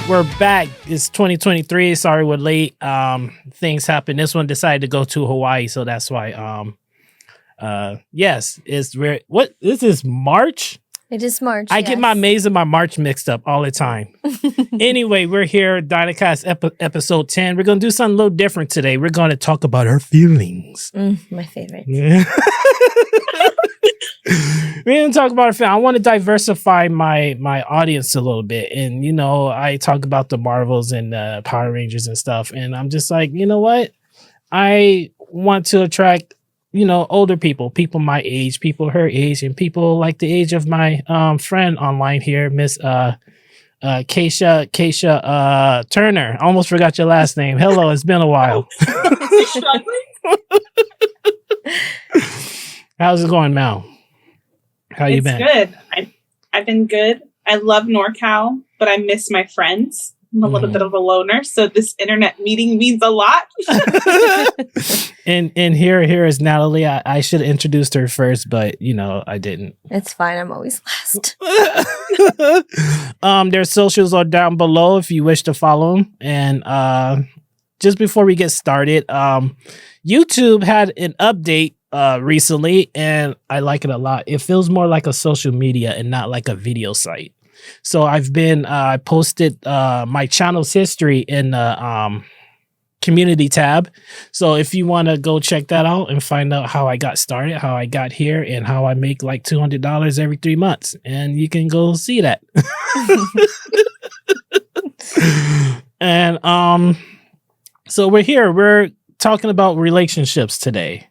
we're back. It's 2023. Sorry we're late. Things happen. This one decided to go to Hawaii, so that's why. Yes, it's very. What this is March. It is March. I get my Mays and my March mixed up all the time. Anyway, we're here, DYNA CAST episode 10. We're gonna do something a little different today. We're gonna talk about our feelings. My favorite. We're gonna talk about I want to diversify my audience a little bit, and you know, I talk about the Marvels and Power Rangers and stuff, and I'm just like, you know what? I want to attract, you know, older people my age, people her age, and people like the age of my friend online here, Miss Keisha Turner. I almost forgot your last name. Hello, it's been a while. How's it going, Mal? How you been? It's good. I've been good. I love NorCal, but I miss my friends. I'm a little bit of a loner, so this internet meeting means a lot. and here is Natalie. I should have introduced her first, but you know, I didn't. It's fine. I'm always last. Their socials are down below if you wish to follow them. And just before we get started, YouTube had an update recently, and I like it a lot. It feels more like a social media and not like a video site. So I've been I posted my channel's history in the community tab. So if you want to go check that out and find out how I got started, how I got here, and how I make like $200 every 3 months, and you can go see that. And so we're here. We're talking about relationships today.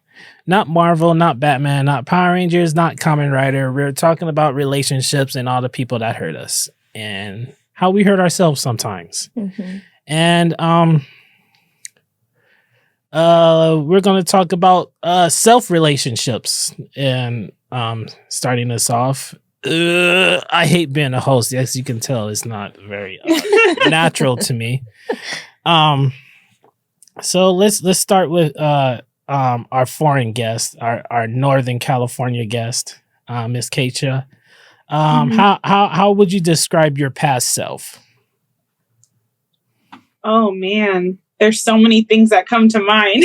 Not Marvel, not Batman, not Power Rangers, not Kamen Rider. We're talking about relationships and all the people that hurt us and how we hurt ourselves sometimes. Mm-hmm. And we're going to talk about self-relationships. And starting us off, I hate being a host. As you can tell, it's not very natural to me. So let's start with our foreign guest, our Northern California guest, Miss Keisha. How would you describe your past self? Oh man, there's so many things that come to mind.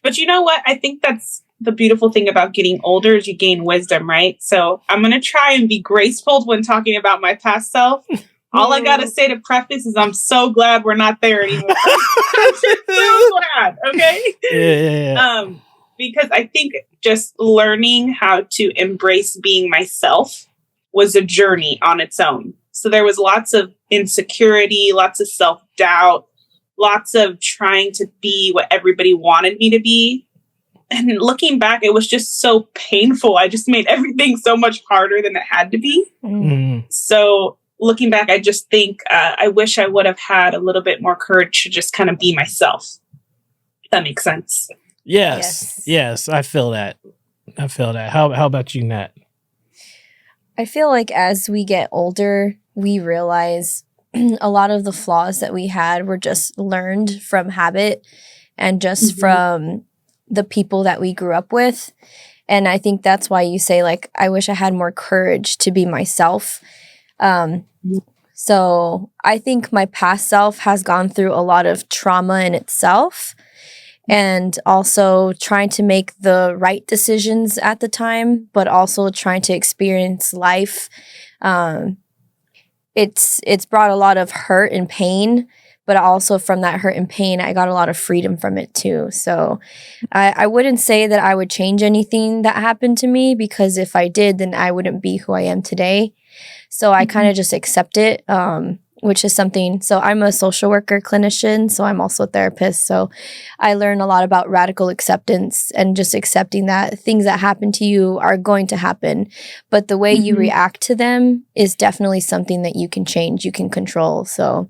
But you know what? I think that's the beautiful thing about getting older is you gain wisdom, right? So I'm going to try and be graceful when talking about my past self. All I got to say to preface is I'm so glad we're not there anymore. I'm just so glad, okay? Yeah. Because I think just learning how to embrace being myself was a journey on its own. So there was lots of insecurity, lots of self-doubt, lots of trying to be what everybody wanted me to be. And looking back, it was just so painful. I just made everything so much harder than it had to be. Mm. So looking back, I just think I wish I would have had a little bit more courage to just kind of be myself. If that makes sense. Yes. I feel that. How about you, Nat? I feel like as we get older, we realize a lot of the flaws that we had were just learned from habit and just from the people that we grew up with. And I think that's why you say, like, I wish I had more courage to be myself. So I think my past self has gone through a lot of trauma in itself and also trying to make the right decisions at the time, but also trying to experience life. It's brought a lot of hurt and pain, but also from that hurt and pain, I got a lot of freedom from it too. So I wouldn't say that I would change anything that happened to me, because if I did, then I wouldn't be who I am today. So I kind of just accept it, which is something. So I'm a social worker clinician, so I'm also a therapist. So I learn a lot about radical acceptance and just accepting that things that happen to you are going to happen. But the way you react to them is definitely something that you can change, you can control. So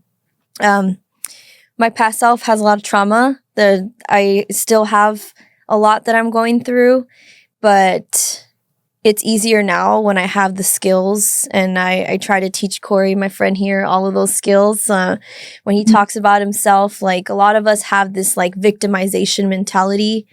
my past self has a lot of trauma. I still have a lot that I'm going through, but it's easier now when I have the skills, and I try to teach Corey, my friend here, all of those skills. When he talks about himself, like a lot of us have this like victimization mentality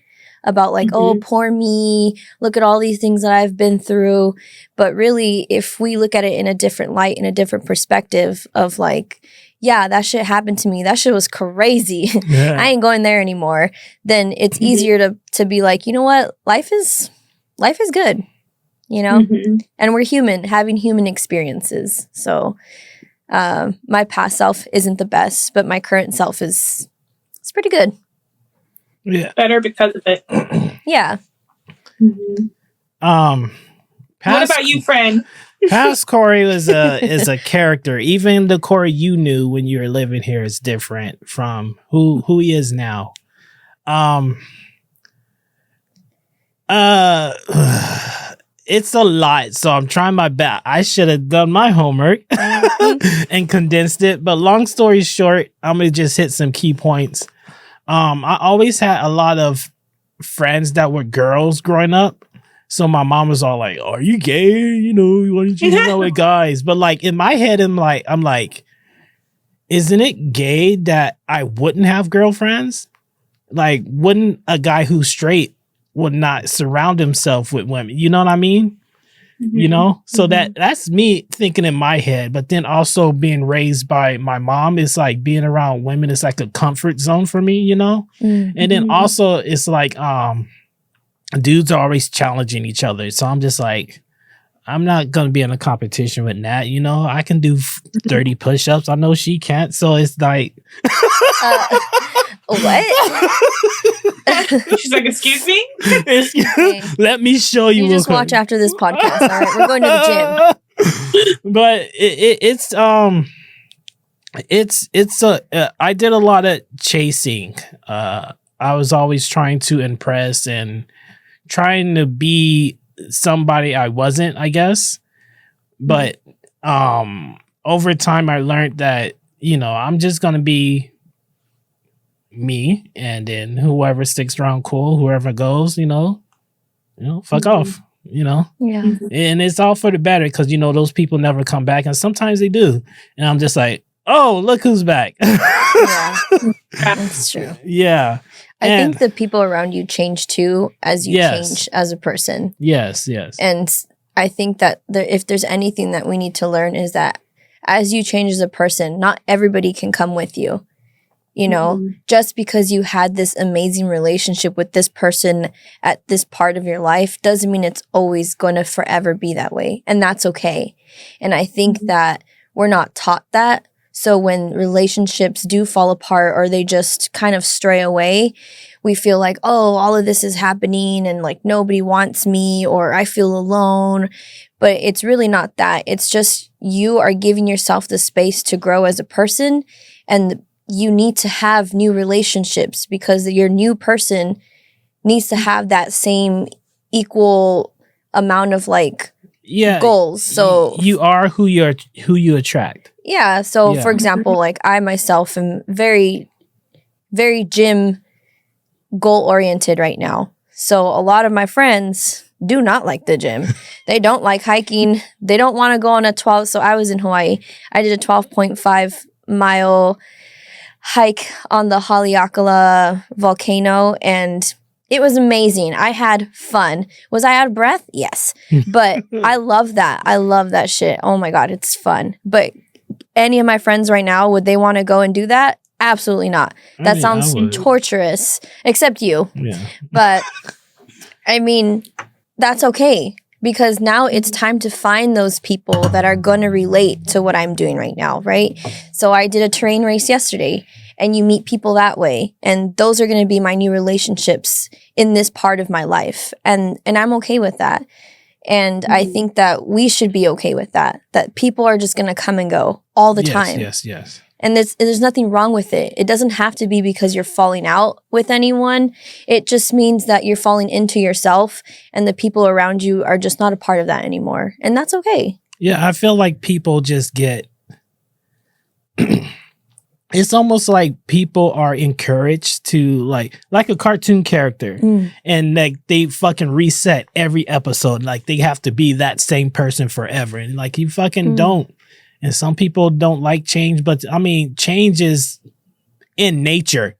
about like, oh, poor me, look at all these things that I've been through. But really, if we look at it in a different light, in a different perspective of like, yeah, that shit happened to me. That shit was crazy. Yeah. I ain't going there anymore. Then it's easier to be like, you know what? Life is good, you know? And we're human, having human experiences. So my past self isn't the best, but my current self it's pretty good. Yeah. Better because of it. Yeah. What about you, friend? Past Corey is a character. Even the Corey you knew when you were living here is different from who he is now. It's a lot, so I'm trying my best. I should have done my homework and condensed it. But long story short, I'm gonna just hit some key points. I always had a lot of friends that were girls growing up. So my mom was all like, "Are you gay? You know, why don't you hang out with guys?" But like in my head, I'm like, isn't it gay that I wouldn't have girlfriends? Like, wouldn't a guy who's straight would not surround himself with women? You know what I mean? You know? So that's me thinking in my head. But then also being raised by my mom, it's like being around women is like a comfort zone for me, you know? And then also it's like dudes are always challenging each other. So I'm just like, I'm not going to be in a competition with Nat. You know, I can do 30 push-ups. I know she can't. So it's like... What? She's like, excuse me? Let me show you. You just watch after this podcast. All right, we're going to the gym. But I did a lot of chasing. I was always trying to impress and trying to be somebody I wasn't, I guess. But over time I learned that, you know, I'm just gonna be me, and then whoever sticks around, cool. Whoever goes, you know, fuck off, you know. Yeah. And it's all for the better, because you know those people never come back, and sometimes they do. And I'm just like, oh, look who's back. Yeah, that's true. Yeah. I think the people around you change too as you change as a person. Yes. And I think that if there's anything that we need to learn is that as you change as a person, not everybody can come with you. You know, just because you had this amazing relationship with this person at this part of your life doesn't mean it's always going to forever be that way. And that's okay. And I think that we're not taught that. So when relationships do fall apart or they just kind of stray away, we feel like, oh, all of this is happening and like nobody wants me or I feel alone. But it's really not that. It's just you are giving yourself the space to grow as a person, and you need to have new relationships because your new person needs to have that same equal amount of like goals. So you are who you attract. Yeah. So for example, like I myself am very, very gym goal oriented right now. So a lot of my friends do not like the gym. They don't like hiking. They don't want to go on a 12. So I was in Hawaii. I did a 12.5 mile hike on the Haleakala volcano, and it was amazing. I had fun. Was I out of breath? Yes. But I love that. I love that shit. Oh my God, it's fun. But any of my friends right now, would they want to go and do that? Absolutely not. That sounds torturous, except you. Yeah. But I mean, that's okay. Because now it's time to find those people that are going to relate to what I'm doing right now, right? So I did a terrain race yesterday, and you meet people that way. And those are going to be my new relationships in this part of my life. And I'm okay with that. And I think that we should be okay with that people are just going to come and go all the time. Yes. And there's nothing wrong with it. It doesn't have to be because you're falling out with anyone. It just means that you're falling into yourself, and the people around you are just not a part of that anymore. And that's okay. Yeah, I feel like people just get... It's almost like people are encouraged to like a cartoon character, and like they fucking reset every episode. Like they have to be that same person forever. And like you fucking don't. And some people don't like change, but I mean, change is in nature.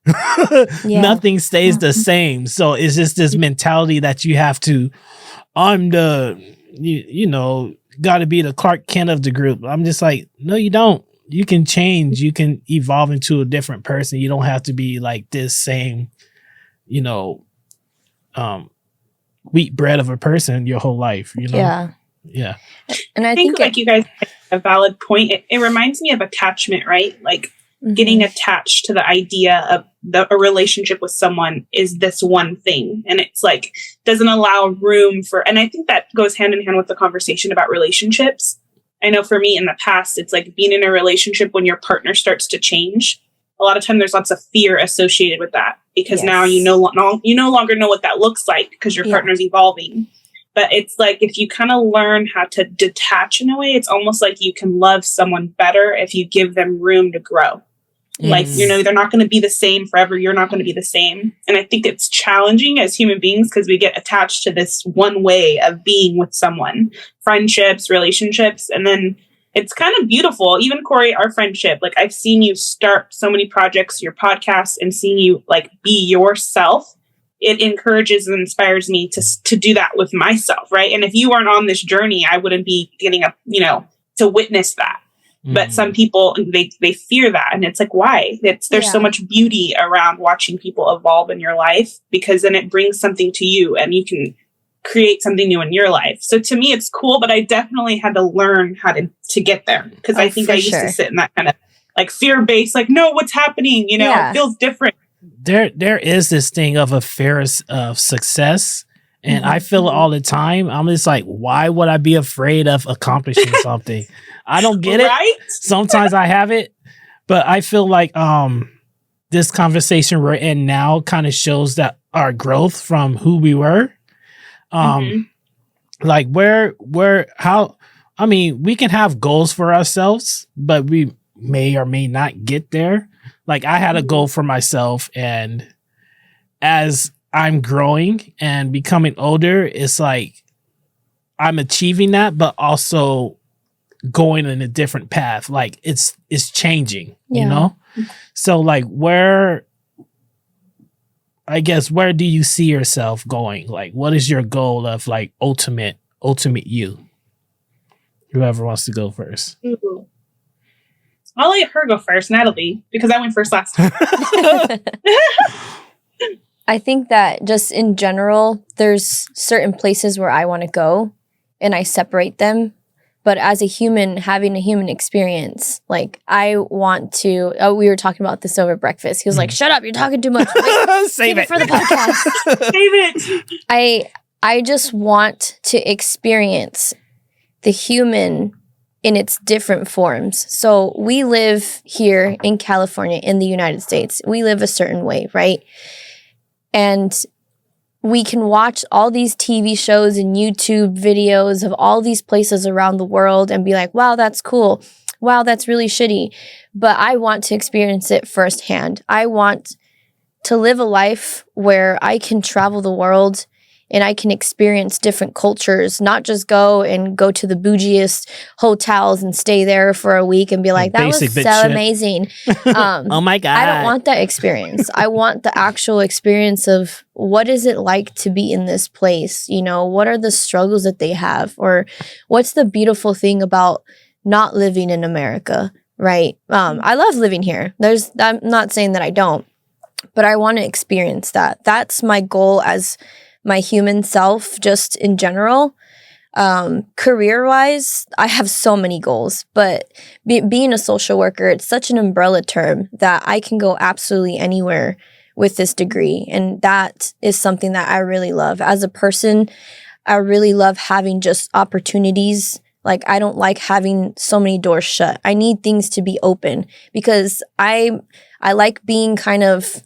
Yeah. Nothing stays the same. So it's just this mentality that you have to, I'm the, you know, got to be the Clark Kent of the group. I'm just like, no, you don't. You can change. You can evolve into a different person. You don't have to be like this same, you know, wheat bread of a person your whole life, you know? Yeah. Yeah. And I think think like you guys have a valid point. It reminds me of attachment, right? Like getting attached to the idea of a relationship with someone is this one thing. And it's like, doesn't allow room for, and I think that goes hand in hand with the conversation about relationships. I know for me in the past, it's like being in a relationship when your partner starts to change. A lot of time there's lots of fear associated with that because now you no longer know what that looks like because your partner's evolving. But it's like, if you kind of learn how to detach in a way, it's almost like you can love someone better if you give them room to grow. Like, you know, they're not going to be the same forever. You're not going to be the same. And I think it's challenging as human beings because we get attached to this one way of being with someone, friendships, relationships. And then it's kind of beautiful. Even Corey, our friendship, like I've seen you start so many projects, your podcast, and seeing you like be yourself. It encourages and inspires me to do that with myself. Right. And if you weren't on this journey, I wouldn't be getting to witness that. But some people, they fear that. And it's like, why? There's so much beauty around watching people evolve in your life because then it brings something to you and you can create something new in your life. So to me, it's cool, but I definitely had to learn how to get there because I think I used to sit in that kind of like fear-based, like, no, what's happening? You know, it feels different. There is this thing of a fear of success. And I feel it all the time. I'm just like, why would I be afraid of accomplishing something? I don't get it. Sometimes I have it, but I feel like this conversation we're in now kind of shows that our growth from who we were. Like we can have goals for ourselves, but we may or may not get there. Like I had a goal for myself, and as I'm growing and becoming older, it's like I'm achieving that, but also going in a different path. Like it's changing, you know? So like where do you see yourself going? Like what is your goal of like ultimate you? Whoever wants to go first. Ooh. I'll let her go first, Natalie, because I went first last time. I think that just in general, there's certain places where I want to go and I separate them. But as a human, having a human experience, like I want to, we were talking about this over breakfast. He was like, shut up, you're talking too much. Save it for the podcast. Save it. I just want to experience the human in its different forms. So we live here in California, in the United States. We live a certain way, right? And we can watch all these TV shows and YouTube videos of all these places around the world and be like, wow, that's cool. Wow, that's really shitty. But I want to experience it firsthand. I want to live a life where I can travel the world and I can experience different cultures, not just go to the bougiest hotels and stay there for a week and be like, that was so amazing. Oh my God. I don't want that experience. I want the actual experience of what is it like to be in this place? You know, what are the struggles that they have? Or what's the beautiful thing about not living in America, right? I love living here. I'm not saying that I don't, but I want to experience that. That's my goal as my human self, just in general. Career-wise, I have so many goals, but being a social worker, it's such an umbrella term that I can go absolutely anywhere with this degree. And that is something that I really love. As a person, I really love having just opportunities. Like, I don't like having so many doors shut. I need things to be open because I like being kind of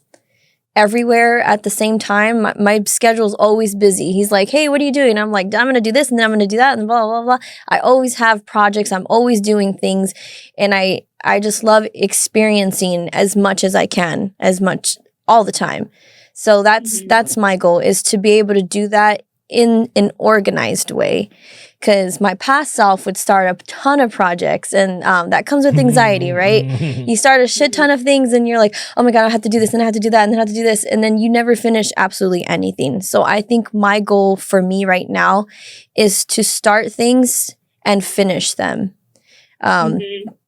everywhere at the same time. My schedule's always busy. He's like, hey, what are you doing? I'm like, I'm going to do this and then I'm going to do that and blah, blah, blah. I always have projects. I'm always doing things. And I just love experiencing as much as I can, as much all the time. So that's my goal, is to be able to do that in an organized way. Because my past self would start a ton of projects, and that comes with anxiety, right? You start a shit ton of things, and you're like, oh my God, I have to do this, and I have to do that, and then I have to do this. And then you never finish absolutely anything. So I think my goal for me right now is to start things and finish them. And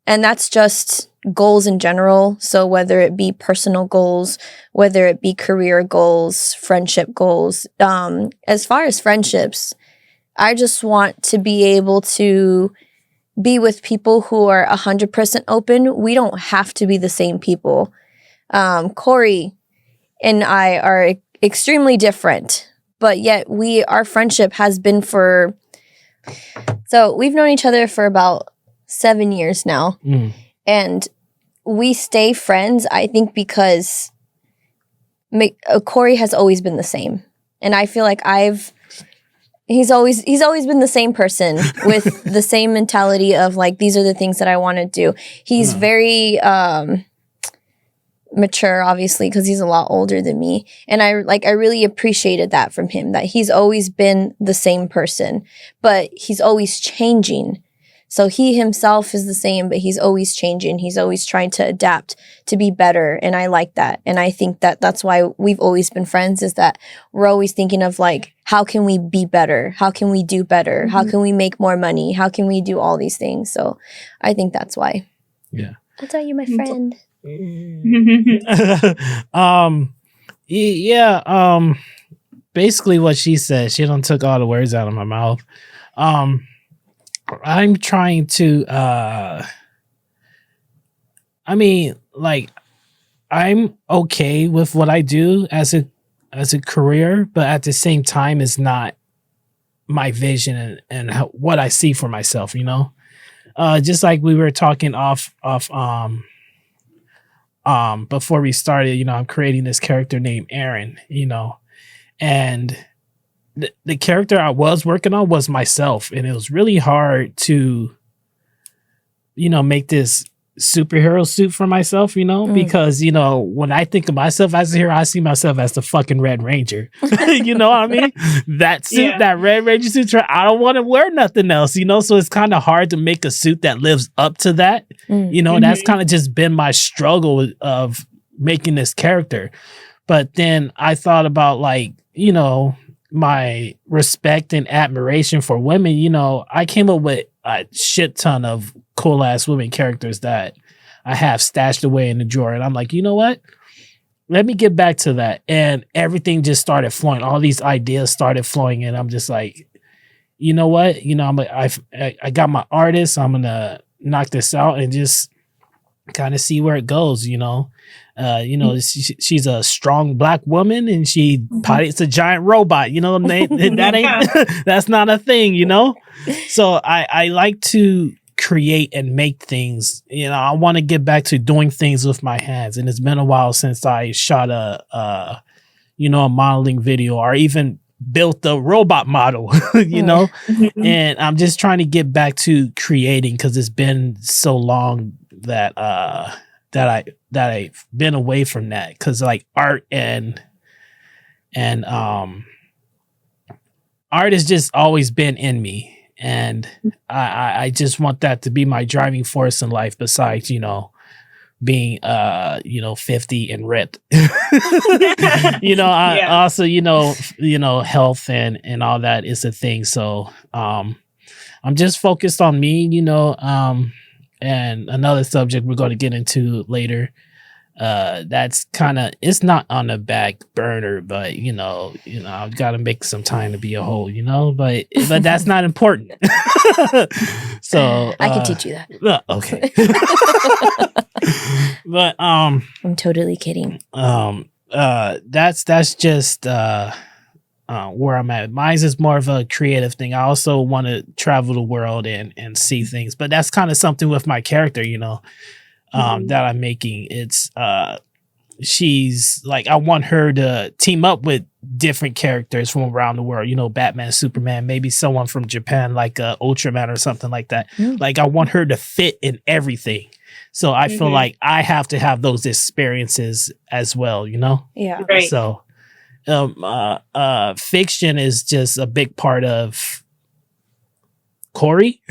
that's just goals in general. So whether it be personal goals, whether it be career goals, friendship goals, as far as friendships, I just want to be able to be with people who are 100% open. We don't have to be the same people. Corey and I are extremely different, but yet our friendship has been so we've known each other for about 7 years now. And we stay friends, I think, because Corey has always been the same. And I feel like he's always been the same person with the same mentality of like, these are the things that I want to do. He's very mature, obviously, because he's a lot older than me. And I really appreciated that from him, that he's always been the same person, but he's always changing. So he himself is the same, but he's always changing. He's always trying to adapt to be better. And I like that. And I think that that's why we've always been friends, is that we're always thinking of like, how can we be better? How can we do better? How can we make more money? How can we do all these things? So I think that's why. Yeah. I'll tell you, my friend. Basically what she said, she done took all the words out of my mouth. I'm trying to I'm okay with what I do as a career, but at the same time it's not my vision and what I see for myself, you know? Just like we were talking off before we started, you know, I'm creating this character named Aaron, you know, and the character I was working on was myself, and it was really hard to, you know, make this superhero suit for myself, you know, because, you know, when I think of myself as a hero, I see myself as the fucking Red Ranger. You know what I mean? That suit, that Red Ranger suit, I don't want to wear nothing else, you know, so it's kind of hard to make a suit that lives up to that, you know, and that's kind of just been my struggle of making this character. But then I thought about, like, you know, my respect and admiration for women, you know, I came up with a shit ton of cool ass women characters that I have stashed away in the drawer. And I'm like, you know what? Let me get back to that. And everything just started flowing. All these ideas started flowing. And I'm just like, you know what? You know, I got my artist. I'm going to knock this out and just kind of see where it goes, you know. You know, she's a strong Black woman, and she pilots a giant robot. You know, that's not a thing, you know. So I like to create and make things. You know, I want to get back to doing things with my hands, and it's been a while since I shot a modeling video or even built a robot model. You know, and I'm just trying to get back to creating because it's been so long that I've been away from that, because like art and art has just always been in me, and I just want that to be my driving force in life, besides, you know, being 50 and ripped. You know, I also, you know, health and all that is a thing. So I'm just focused on me, you know. And another subject we're going to get into later, that's kind of, it's not on the back burner, but you know, I've got to make some time to be a whole, you know, but that's not important. So I can teach you that. Okay. But I'm totally kidding. That's just where I'm at. Mine's is more of a creative thing. I also want to travel the world and see things, but that's kind of something with my character, you know, that I'm making. It's she's like, I want her to team up with different characters from around the world, you know, Batman, Superman, maybe someone from Japan, like Ultraman or something like that. Like, I want her to fit in everything. So I feel like I have to have those experiences as well, you know? Yeah. Right. So fiction is just a big part of Corey.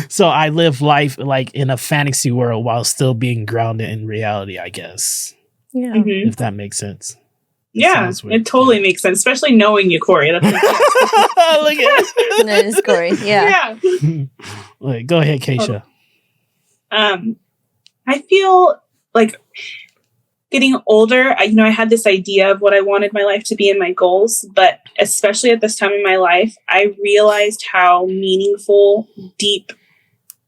So I live life like in a fantasy world while still being grounded in reality, I guess. Yeah. Mhm. If that makes sense. Yeah, it totally makes sense, especially knowing you, Corey. That's Look at That is Corey. Yeah. Like, go ahead, Keisha. I feel like getting older, I had this idea of what I wanted my life to be and my goals, but especially at this time in my life, I realized how meaningful, deep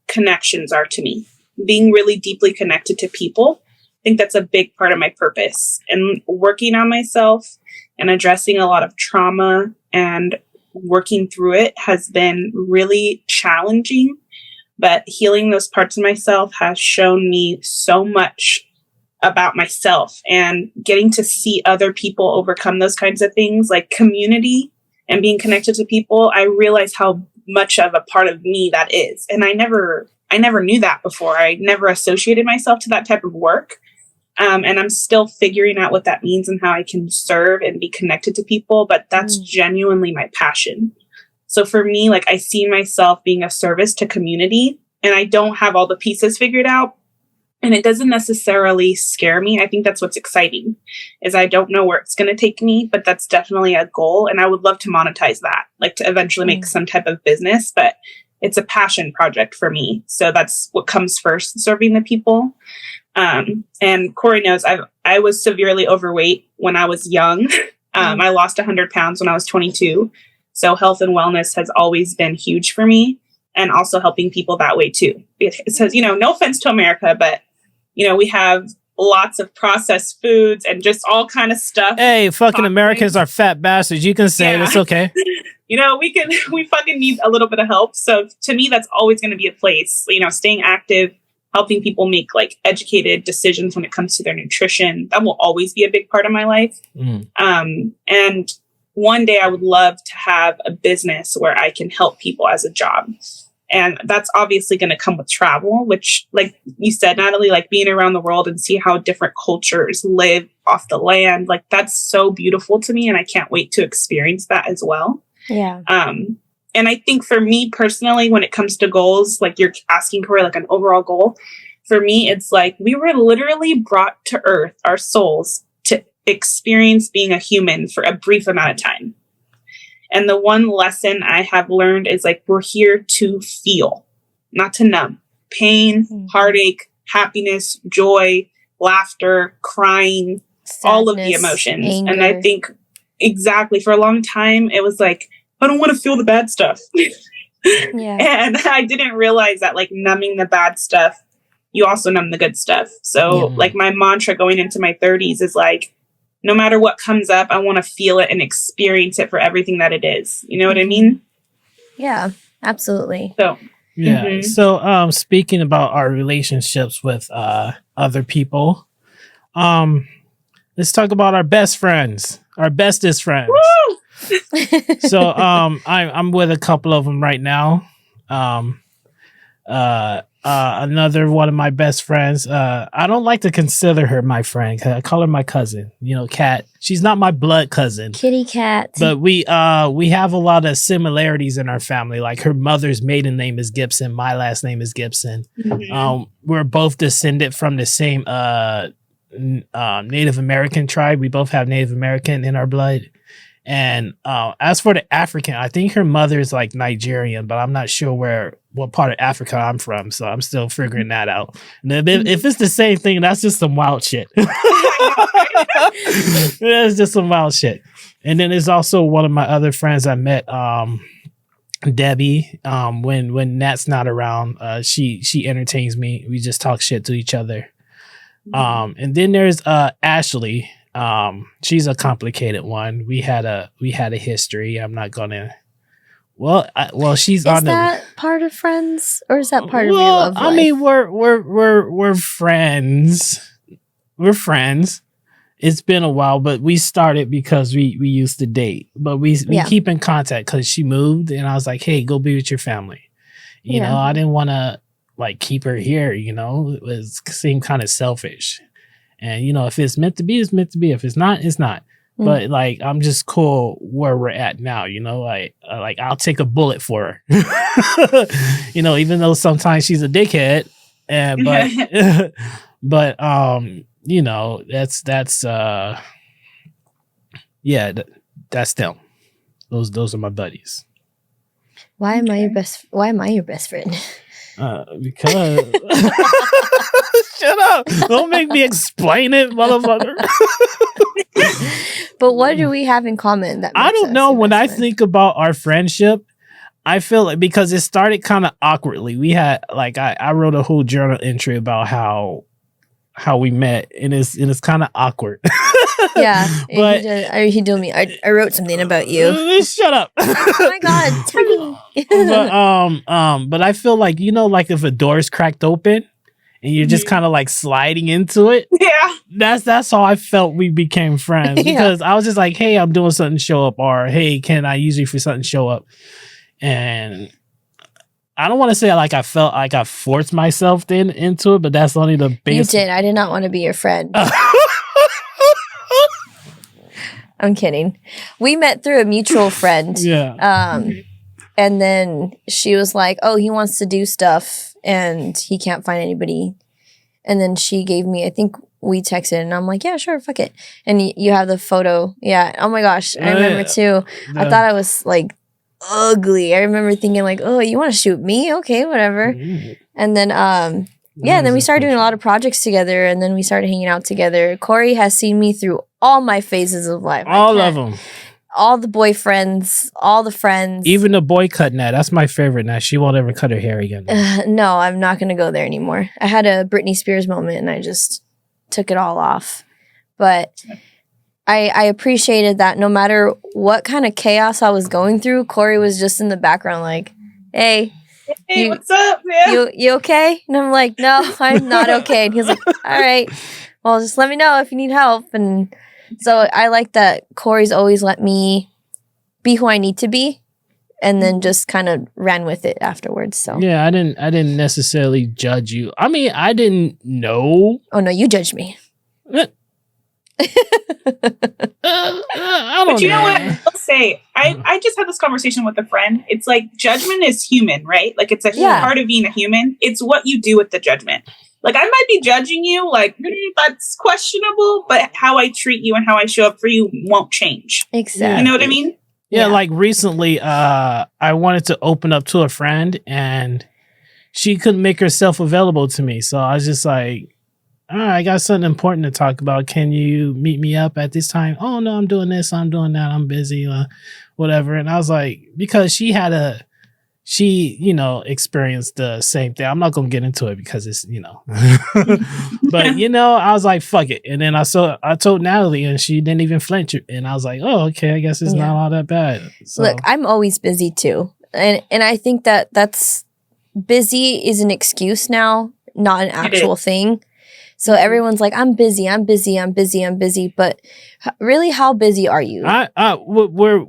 connections are to me. Being really deeply connected to people, I think that's a big part of my purpose. And working on myself and addressing a lot of trauma and working through it has been really challenging, but healing those parts of myself has shown me so much about myself, and getting to see other people overcome those kinds of things, like community and being connected to people. I realize how much of a part of me that is. And I never knew that before. I never associated myself to that type of work. And I'm still figuring out what that means and how I can serve and be connected to people. But that's genuinely my passion. So for me, like, I see myself being a service to community, and I don't have all the pieces figured out. And it doesn't necessarily scare me. I think that's what's exciting, is I don't know where it's going to take me, but that's definitely a goal. And I would love to monetize that, like to eventually make some type of business, but it's a passion project for me. So that's what comes first, serving the people. And Corey knows I was severely overweight when I was young. I lost 100 pounds when I was 22. So health and wellness has always been huge for me, and also helping people that way too. It says, no offense to America, but we have lots of processed foods and just all kind of stuff. Hey, fucking Americans are fat bastards. You can say it. It's okay. We fucking need a little bit of help. So to me, that's always going to be a place, staying active, helping people make like educated decisions when it comes to their nutrition. That will always be a big part of my life. And one day I would love to have a business where I can help people as a job. And that's obviously going to come with travel, which, like you said, Natalie, like being around the world and see how different cultures live off the land. Like, that's so beautiful to me. And I can't wait to experience that as well. Yeah. And I think for me personally, when it comes to goals, like you're asking for like an overall goal, for me, it's like we were literally brought to earth, our souls, to experience being a human for a brief amount of time. And the one lesson I have learned is like, we're here to feel, not to numb. Pain, heartache, happiness, joy, laughter, crying, sadness, all of the emotions. Anger. And I think exactly for a long time, it was like, I don't want to feel the bad stuff. And I didn't realize that like numbing the bad stuff, you also numb the good stuff. So like my mantra going into my 30s is like, no matter what comes up, I want to feel it and experience it for everything that it is. You know what I mean? Yeah, absolutely. So, So, speaking about our relationships with other people, let's talk about our best friends, our bestest friends. So, I'm with a couple of them right now. Another one of my best friends. I don't like to consider her my friend. I call her my cousin. Kat. She's not my blood cousin. Kitty cat. But we have a lot of similarities in our family. Like her mother's maiden name is Gibson. My last name is Gibson. We're both descended from the same Native American tribe. We both have Native American in our blood. And as for the African, I think her mother is like Nigerian, but I'm not sure what part of Africa I'm from. So I'm still figuring that out. And if it's the same thing, that's just some wild shit. That's just some wild shit. And then there's also one of my other friends I met, Debbie. When Nat's not around, she entertains me. We just talk shit to each other. And then there's Ashley. She's a complicated one. We had a history. I'm not gonna. Well, she's on the. Is that part of friends, or is that part of your love life? I mean, we're friends. We're friends. It's been a while, but we started because we used to date. But we keep in contact because she moved, and I was like, hey, go be with your family. You know, I didn't want to like keep her here. It seemed kind of selfish. And, if it's meant to be, it's meant to be. If it's not, it's not. but like I'm just cool where we're at now, you know, like I'll take a bullet for her. You know, even though sometimes she's a dickhead, and but you know, that's yeah, that's them. Those are my buddies. Why am I your best friend? Because shut up. Don't make me explain it, motherfucker. But what do we have in common? That I don't know. When I think about our friendship, I feel like because it started kind of awkwardly. We had like I wrote a whole journal entry about how we met, and it's kind of awkward. Yeah, but he told me I wrote something about you. Shut up. Oh my god, tell me. But I feel like, you know, like if a door is cracked open and you're just kind of like sliding into it. Yeah. That's how I felt we became friends, because I was just like, hey, I'm doing something, show up, or hey, can I use you for something, show up. And I don't want to say like I felt like I forced myself into it, but that's only the basic. You did. I did not want to be your friend. I'm kidding. We met through a mutual friend. Yeah. And then she was like, oh, he wants to do stuff and he can't find anybody. And then she gave me, I think we texted, and I'm like, yeah, sure, fuck it. And you have the photo. Yeah. Oh my gosh. I remember too. I thought I was like ugly. I remember thinking like, oh, you want to shoot me? Okay, whatever. And then, yeah, then we started doing a lot of projects together, and then we started hanging out together. Corey has seen me through all my phases of life. All of them. All the boyfriends, all the friends. Even the boy cut Nat. That's my favorite Nat. She won't ever cut her hair again. No, I'm not going to go there anymore. I had a Britney Spears moment, and I just took it all off. But I appreciated that no matter what kind of chaos I was going through, Corey was just in the background like, hey, what's up, man? You okay? And I'm like, no, I'm not okay. And he's like, all right, well, just let me know if you need help. And so I like that Corey's always let me be who I need to be, and then just kind of ran with it afterwards. So yeah, I didn't necessarily judge you. I mean, I didn't know. Oh no, you judged me. I don't but you know what? know. I'll say, I just had this conversation with a friend. It's like judgment is human, right? Like it's a part of being a human. It's what you do with the judgment. Like I might be judging you, like that's questionable, but how I treat you and how I show up for you won't change. Exactly. You know what I mean? Yeah, like recently, I wanted to open up to a friend, and she couldn't make herself available to me. So I was just like, all right, I got something important to talk about. Can you meet me up at this time? Oh, no, I'm doing this. I'm doing that. I'm busy, whatever. And I was like, because she, you know, experienced the same thing. I'm not going to get into it because it's, you know, but, you know, I was like, fuck it. And then I told Natalie, and she didn't even flinch. And I was like, oh, okay, I guess it's not all that bad. So. Look, I'm always busy too. And I think that's busy is an excuse now, not an actual thing. So everyone's like, I'm busy. But really, how busy are you?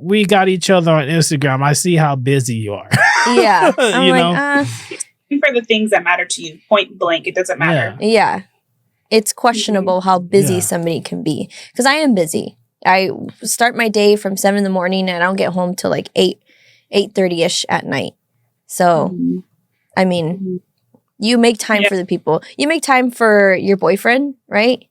We got each other on Instagram. I see how busy you are. Yeah. I'm you like, know? For the things that matter to you, point blank, it doesn't matter. Yeah. It's questionable how busy somebody can be. Because I am busy. I start my day from 7 in the morning, and I don't get home till like 8:30ish at night. So, I mean... You make time for the people. You make time for your boyfriend, right?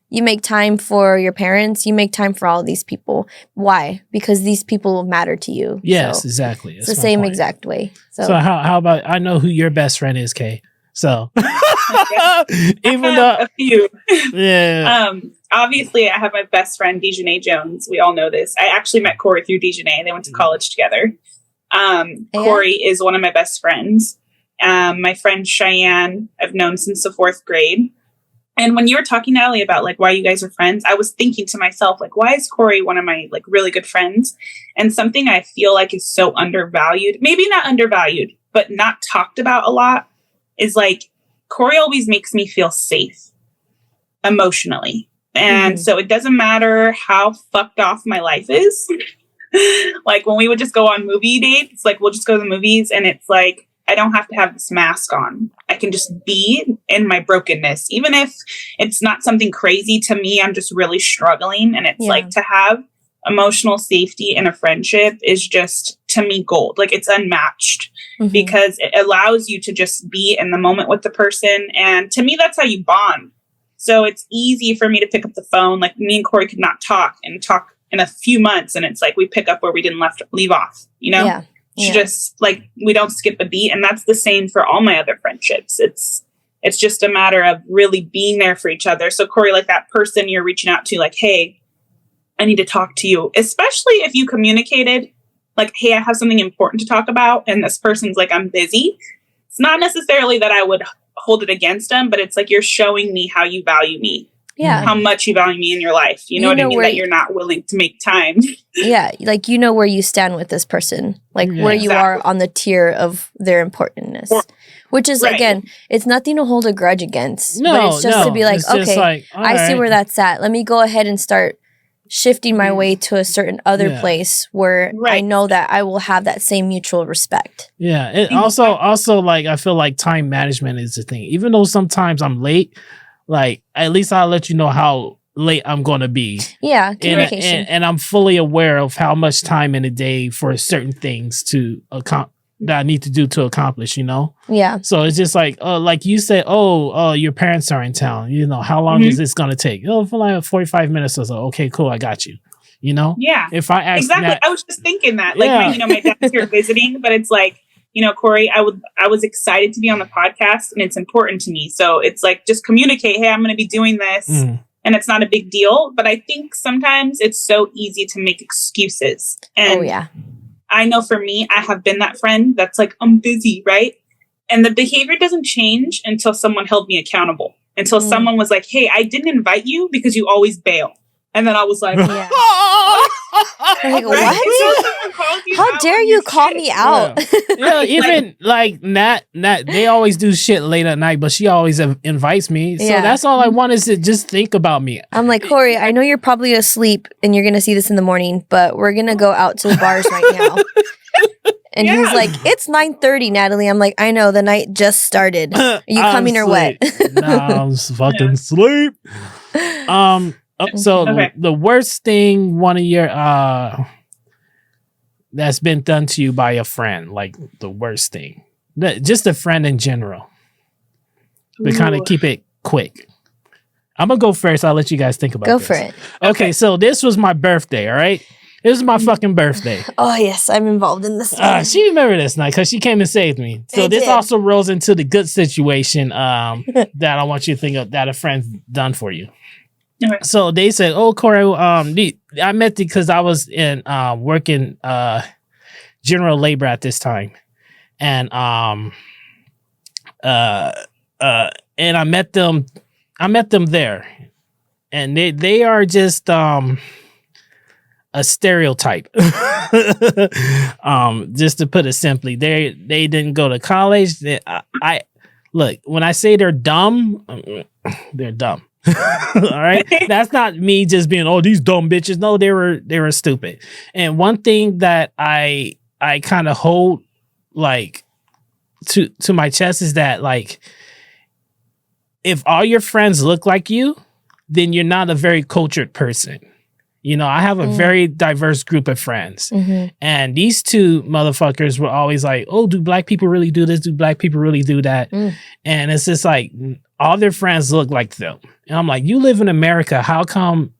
You make time for your parents. You make time for all of these people. Why? Because these people matter to you. Yes, so exactly. It's the same exact way. So how about, I know who your best friend is, Kay. So even though a few. Yeah. Obviously I have my best friend, DYNA Jones. We all know this. I actually met Corey through DYNA. They went to college together. Corey is one of my best friends. My friend Cheyenne, I've known since the 4th grade. And when you were talking, Natalie, about like why you guys are friends, I was thinking to myself, like, why is Corey one of my like really good friends? And something I feel like is so undervalued, maybe not undervalued, but not talked about a lot, is like Corey always makes me feel safe emotionally. And so it doesn't matter how fucked off my life is. Like when we would just go on movie dates, like we'll just go to the movies, and it's like, I don't have to have this mask on. I can just be in my brokenness. Even if it's not something crazy to me, I'm just really struggling. And it's like to have emotional safety in a friendship is just, to me, gold. Like, it's unmatched because it allows you to just be in the moment with the person. And to me, that's how you bond. So it's easy for me to pick up the phone. Like, me and Corey could not talk in a few months. And it's like, we pick up where we didn't leave off, you know? Yeah. Just like, we don't skip a beat. And that's the same for all my other friendships. It's just a matter of really being there for each other. So Corey, like that person you're reaching out to, like, hey, I need to talk to you, especially if you communicated like, hey, I have something important to talk about. And this person's like, I'm busy. It's not necessarily that I would hold it against them, but it's like, you're showing me how you value me. Yeah. How much you value me in your life. You know what I mean? That you're not willing to make time. Yeah. Like, you know where you stand with this person, like where you are on the tier of their importantness. Which is, again, it's nothing to hold a grudge against. No, but it's just to be like, okay, like, I see where that's at. Let me go ahead and start shifting my way to a certain other place where I know that I will have that same mutual respect. Yeah. It also like, I feel like time management is the thing. Even though sometimes I'm late, like, at least I'll let you know how late I'm going to be. Yeah. Communication. And I'm fully aware of how much time in a day for certain things that I need to do to accomplish, you know? Yeah. So it's just like you said, your parents are in town. You know, how long is this going to take? Oh, for like 45 minutes or so. Okay, cool. I got you. You know? Yeah. If I ask exactly. I was just thinking that. Like, my dad's here visiting, but it's like, Corey, I was excited to be on the podcast and it's important to me. So it's like, just communicate, hey, I'm going to be doing this. And it's not a big deal. But I think sometimes it's so easy to make excuses. And I know for me, I have been that friend that's like, I'm busy, right? And the behavior doesn't change until someone held me accountable. Until someone was like, hey, I didn't invite you because you always bail. And then I was like, like, what? How dare you call me out? Yeah, even like Nat, they always do shit late at night, but she always invites me. So that's all I want is to just think about me. I'm like, Corey, I know you're probably asleep and you're going to see this in the morning, but we're going to go out to the bars right now. And he's like, it's 9:30, Natalie. I'm like, I know, the night just started. Are you coming or what? Nah, I'm fucking sleep. So the worst thing one of your that's been done to you by a friend, like the worst thing, just a friend in general. But kind of keep it quick. I'm gonna go first. I'll let you guys think about Go this. for it. Okay, so this was my birthday. All right, this is my fucking birthday. Oh yes, I'm involved in this. She remembered this night because she came and saved me. So this also rolls into the good situation that I want you to think of that a friend's done for you. Okay. So they said, "Oh, Corey, I met you because I was in working general labor at this time, and and I met them. I met them there, and they are just a stereotype. Just to put it simply, they didn't go to college. I look, when I say they're dumb, they're dumb." All right, that's not me just being these dumb bitches. No, they were stupid. And one thing that I kind of hold like to my chest is that, like, if all your friends look like you, then you're not a very cultured person. You know, I have a very diverse group of friends. And these two motherfuckers were always like, oh, do black people really do this? Do black people really do that? And it's just like, all their friends look like them. And I'm like, you live in America. How come,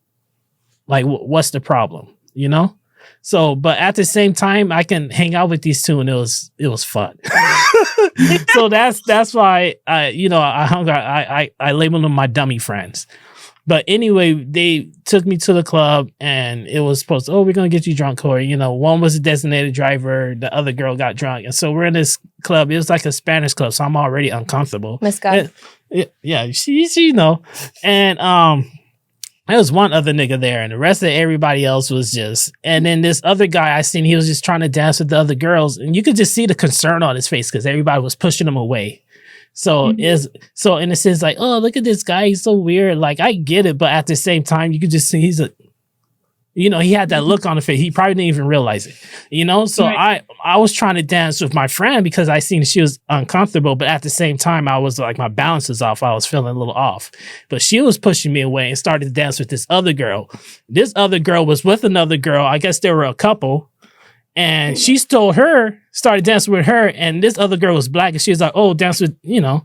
like, what's the problem? You know? So, but at the same time, I can hang out with these two and it was fun. So that's why I labeled them my dummy friends. But anyway, they took me to the club and it was supposed to, we're going to get you drunk, Corey. You know, one was a designated driver. The other girl got drunk. And so we're in this club. It was like a Spanish club. So I'm already uncomfortable. Miss God. Yeah, she know. And there was one other nigga there and the rest of everybody else was just, and then this other guy I seen, he was just trying to dance with the other girls. And you could just see the concern on his face because everybody was pushing him away. So so in a sense, like, oh, look at this guy, he's so weird. Like, I get it, but at the same time, you could just see You know, he had that look on the face. He probably didn't even realize it. You know, so I was trying to dance with my friend because I seen she was uncomfortable, but at the same time, I was like, my balance was off. I was feeling a little off. But she was pushing me away and started to dance with this other girl. This other girl was with another girl. I guess they were a couple. And she stole her, started dancing with her, and this other girl was black, and she was like, oh, dance with, you know,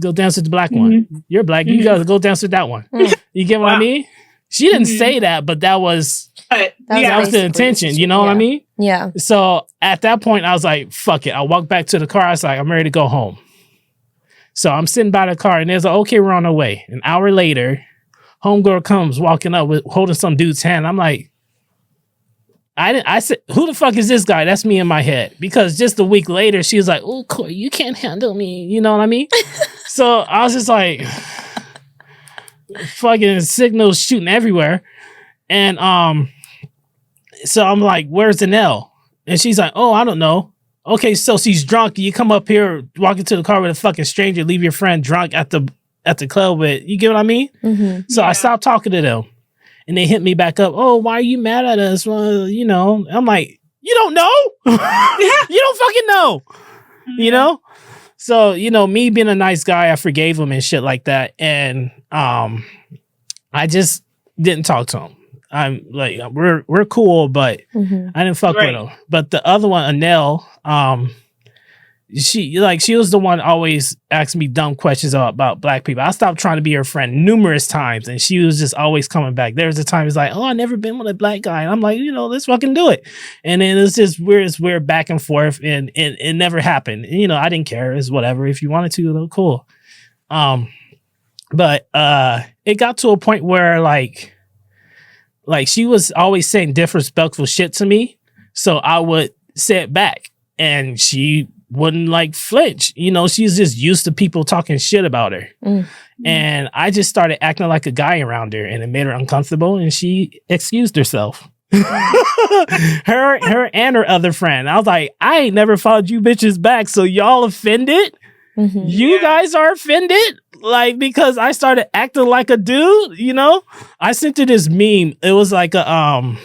go dance with the black one. You're black, you gotta go dance with that one. You get what I mean? She didn't say that, but that was the intention. You know what I mean? Yeah. So at that point, I was like, fuck it. I walked back to the car. I was like, I'm ready to go home. So I'm sitting by the car, and there's like, okay, we're on our way. An hour later, homegirl comes walking up with holding some dude's hand. I'm like, I said, who the fuck is this guy? That's me in my head. Because just a week later, she was like, oh, Corey, you can't handle me. You know what I mean? So I was just like, fucking signals shooting everywhere. And so I'm like, where's the Nell? And she's like, oh, I don't know. Okay, so she's drunk. You come up here, walk into the car with a fucking stranger, leave your friend drunk at the club with, you get what I mean? So I stopped talking to them. And they hit me back up. Oh, why are you mad at us? Well, you know, I'm like, you don't know? You don't fucking know. You know? So, you know, me being a nice guy, I forgave him and shit like that. And I just didn't talk to him. I'm like, we're cool, but I didn't fuck with him. But the other one, Anel, she was the one always asking me dumb questions about black people. I stopped trying to be her friend numerous times, and she was just always coming back. There was a time it's like, oh, I never been with a black guy. And I'm like, you know, let's fucking do it. And then it's just weird back and forth, and it never happened. And, you know, I didn't care. It's whatever. If you wanted to, though, cool. But it got to a point where like she was always saying disrespectful shit to me, so I would say it back, and she wouldn't like flinch. You know, she's just used to people talking shit about her. And I just started acting like a guy around her, and it made her uncomfortable, and she excused herself. her and her other friend. I was like, I ain't never followed you bitches back, so y'all offended? You guys are offended? Like, because I started acting like a dude, you know? I sent her this meme. It was like of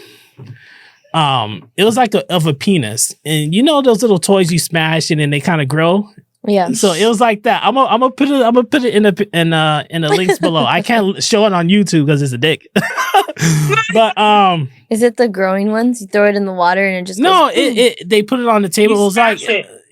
a penis, and you know those little toys you smash and then they kind of grow. Yeah. So it was like that. I'm gonna put it in the links below. I can't show it on YouTube because it's a dick. But is it the growing ones? You throw it in the water and it just goes, they put it on the table. It was like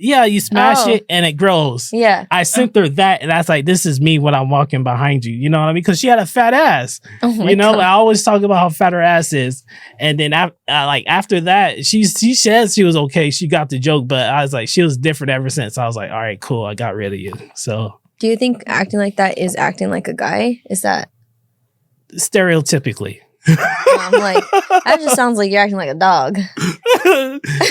you smash it and it grows. Yeah. I sent her that, and I was like, this is me when I'm walking behind you. You know what I mean? Because she had a fat ass. You know, I always talk about how fat her ass is. And then after that, she said she was okay. She got the joke, but I was like, she was different ever since. I was like, all right, cool. I got rid of you. So do you think acting like that is acting like a guy? Is that stereotypically? I'm like, that just sounds like you're acting like a dog.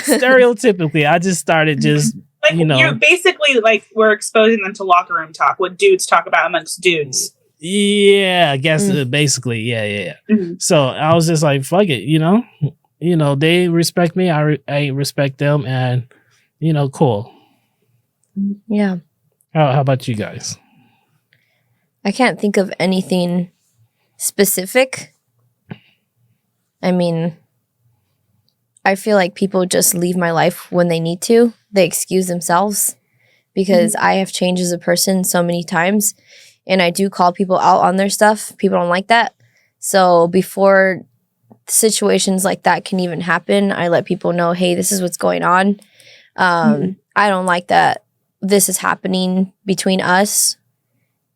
Stereotypically, I just started like, you know, you're basically like, we're exposing them to locker room talk, what dudes talk about amongst dudes. Yeah, I guess basically, yeah. So I was just like, fuck it, you know, they respect me, I respect them, and you know, cool. Yeah. How about you guys? I can't think of anything specific. I mean, I feel like people just leave my life when they need to. They excuse themselves because I have changed as a person so many times, and I do call people out on their stuff. People don't like that. So before situations like that can even happen, I let people know, hey, this is what's going on. I don't like that this is happening between us.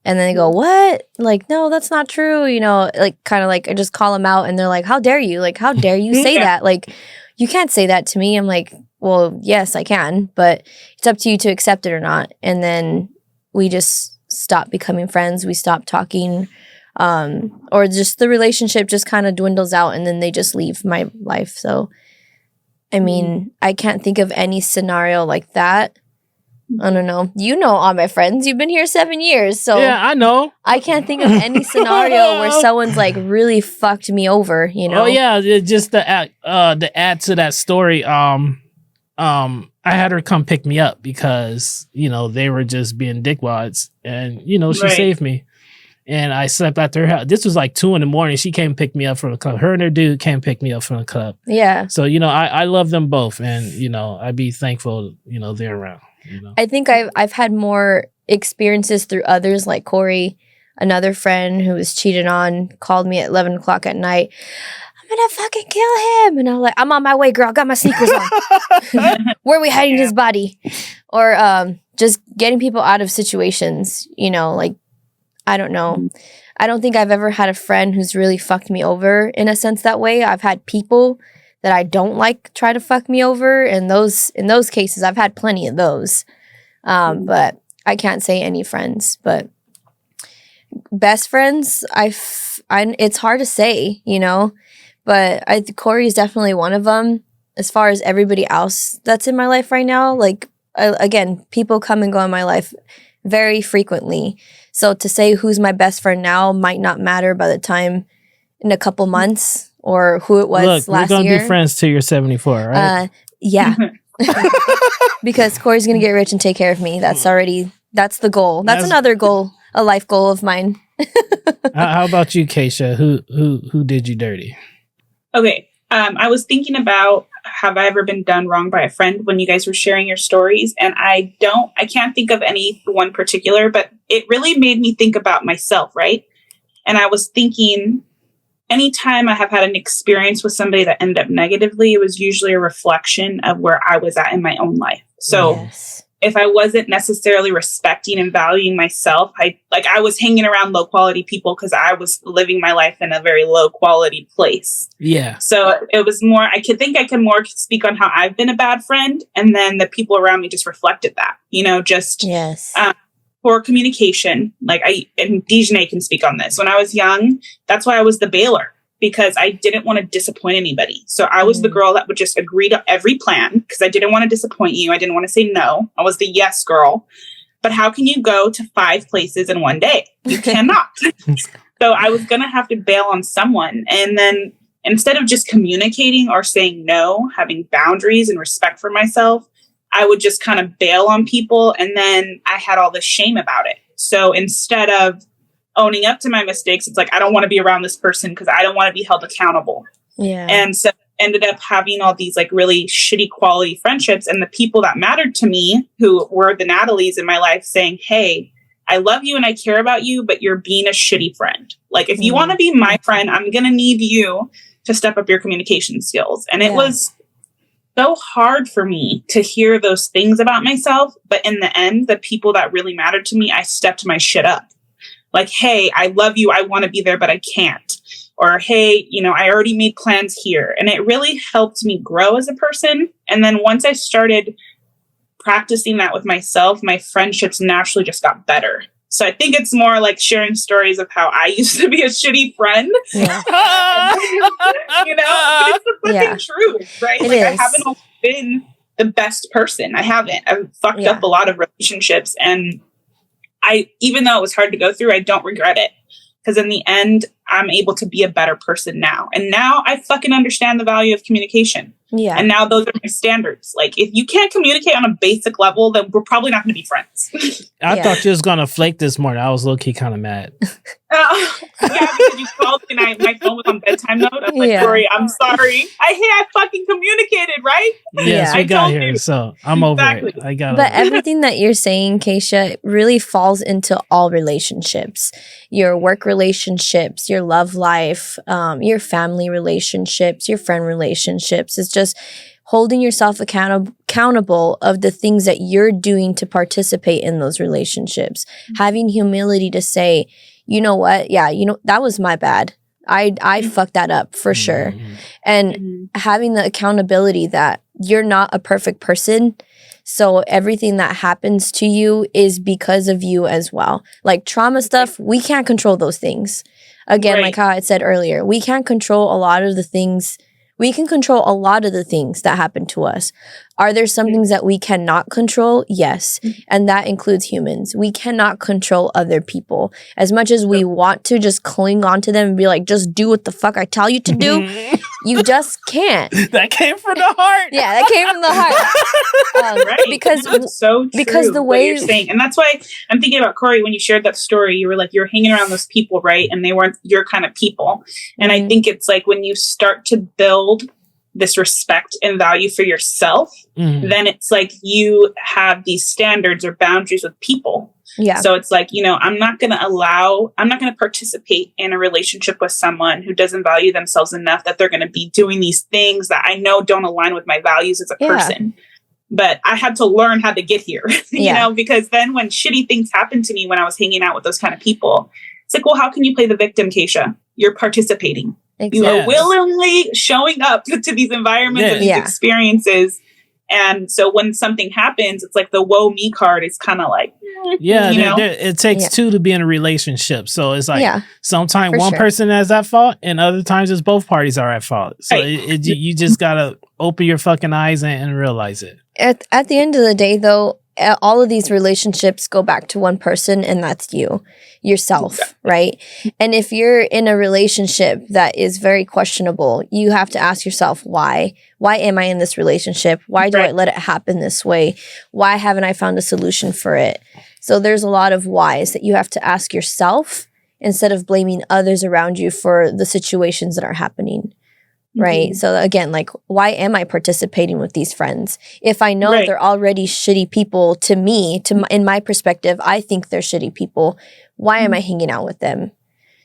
And then they go, what? Like, no, that's not true. You know, like, kind of like, I just call them out and they're like, how dare you? Like, how dare you say that? Like, you can't say that to me. I'm like, well, yes, I can, but it's up to you to accept it or not. And then we just stop becoming friends. We stop talking, or just the relationship just kind of dwindles out, and then they just leave my life. So, I mean, I can't think of any scenario like that. I don't know. You know all my friends. You've been here 7 years. So yeah, I know. I can't think of any scenario where someone's like really fucked me over, you know? Oh yeah, just the add to that story. I had her come pick me up because, you know, they were just being dickwads, and, you know, she saved me. and I slept at her house. This was like 2 a.m. She came pick me up from the club. Her and her dude came pick me up from the club. Yeah. So, you know, I love them both, and, you know, I'd be thankful, you know, they're around. You know? I think I've had more experiences through others, like Corey, another friend who was cheated on, called me at 11 o'clock at night. I'm gonna fucking kill him. And I'm like, I'm on my way, girl. I got my sneakers on. Where are we hiding his body? Or just getting people out of situations, you know, like, I don't know. I don't think I've ever had a friend who's really fucked me over in a sense that way. I've had people that I don't like try to fuck me over. And in those cases, I've had plenty of those. But I can't say any friends. But best friends, it's hard to say, you know. But Corey is definitely one of them. As far as everybody else that's in my life right now, like, again, people come and go in my life very frequently. So to say who's my best friend now might not matter by the time in a couple months or who it was last year. We're going to be friends till you're 74, right? Yeah. Because Corey's going to get rich and take care of me. That's the goal. That's another goal, a life goal of mine. How about you, Keisha? Who did you dirty? Okay. I was thinking about, have I ever been done wrong by a friend when you guys were sharing your stories? And I can't think of any one particular, but it really made me think about myself, right? And I was thinking, anytime I have had an experience with somebody that ended up negatively, it was usually a reflection of where I was at in my own life. So if I wasn't necessarily respecting and valuing myself, I was hanging around low quality people because I was living my life in a very low quality place. Yeah. So it was more, I can more speak on how I've been a bad friend. And then the people around me just reflected that, you know, just poor communication. And DYNA can speak on this. When I was young, that's why I was the bailer, because I didn't want to disappoint anybody. So I was the girl that would just agree to every plan because I didn't want to disappoint you. I didn't want to say no. I was the yes girl. But how can you go to 5 places in one day? You cannot. So I was going to have to bail on someone. And then instead of just communicating or saying no, having boundaries and respect for myself, I would just kind of bail on people. And then I had all this shame about it. So instead of owning up to my mistakes, it's like, I don't want to be around this person because I don't want to be held accountable. Yeah. And so ended up having all these like really shitty quality friendships, and the people that mattered to me, who were the Natalies in my life, saying, hey, I love you and I care about you, but you're being a shitty friend. Like, if you want to be my friend, I'm going to need you to step up your communication skills. And it was so hard for me to hear those things about myself. But in the end, the people that really mattered to me, I stepped my shit up. Like, hey, I love you. I want to be there, but I can't. Or, hey, you know, I already made plans here. And it really helped me grow as a person. And then once I started practicing that with myself, my friendships naturally just got better. So I think it's more like sharing stories of how I used to be a shitty friend. Yeah. You know, but it's the fucking truth, right? It is. I haven't always been the best person. I haven't. I've fucked up a lot of relationships, and even though it was hard to go through, I don't regret it, because in the end, I'm able to be a better person now. And now I fucking understand the value of communication. Yeah. And now those are my standards. Like, if you can't communicate on a basic level, then we're probably not going to be friends. I thought you was going to flake this morning. I was low-key kind of mad. Because you called and my phone was on bedtime mode. I'm like, sorry, I'm sorry. I fucking communicated, right? Yes, we got here, so I'm over it. I got it. But everything that you're saying, Keisha, really falls into all relationships. Your work relationships, your love life, your family relationships, your friend relationships. It's just holding yourself accountable of the things that you're doing to participate in those relationships. Having humility to say, you know what? Yeah, you know, that was my bad. I fucked that up for sure. And having the accountability that you're not a perfect person. So everything that happens to you is because of you as well. Like trauma stuff, we can't control those things. Again, like how I said earlier, we can't control a lot of the things. We can control a lot of the things that happen to us. Are there some things that we cannot control? Yes. And that includes humans. We cannot control other people. As much as we want to just cling on to them and be like, just do what the fuck I tell you to do, You just can't. That came from the heart. Yeah, that came from the heart. Right. Because that's so true, because the what way you're saying. And that's why I'm thinking about Corey, when you shared that story, you were like, you're hanging around those people, right? And they weren't your kind of people. And I think it's like when you start to build this respect and value for yourself, then it's like you have these standards or boundaries with people. Yeah. So it's like, I'm not going to participate in a relationship with someone who doesn't value themselves enough that they're going to be doing these things that I know don't align with my values as a person. But I had to learn how to get here, because then when shitty things happened to me when I was hanging out with those kind of people, it's like, well, how can you play the victim, Keisha? You're participating. Exactly. You are willingly showing up to these environments and these experiences. And so when something happens, it's like the woe me card is kind of like, it takes two to be in a relationship. So it's like sometimes one person has at fault and other times it's both parties are at fault. So you just got to open your fucking eyes and realize it. At the end of the day, though, all of these relationships go back to one person, and that's yourself, right? And if you're in a relationship that is very questionable, you have to ask yourself, why? Why am I in this relationship? Why do I let it happen this way? Why haven't I found a solution for it? So there's a lot of whys that you have to ask yourself instead of blaming others around you for the situations that are happening. Right. So again, like, why am I participating with these friends? If I know they're already shitty people to me, in my perspective, I think they're shitty people. Why am I hanging out with them?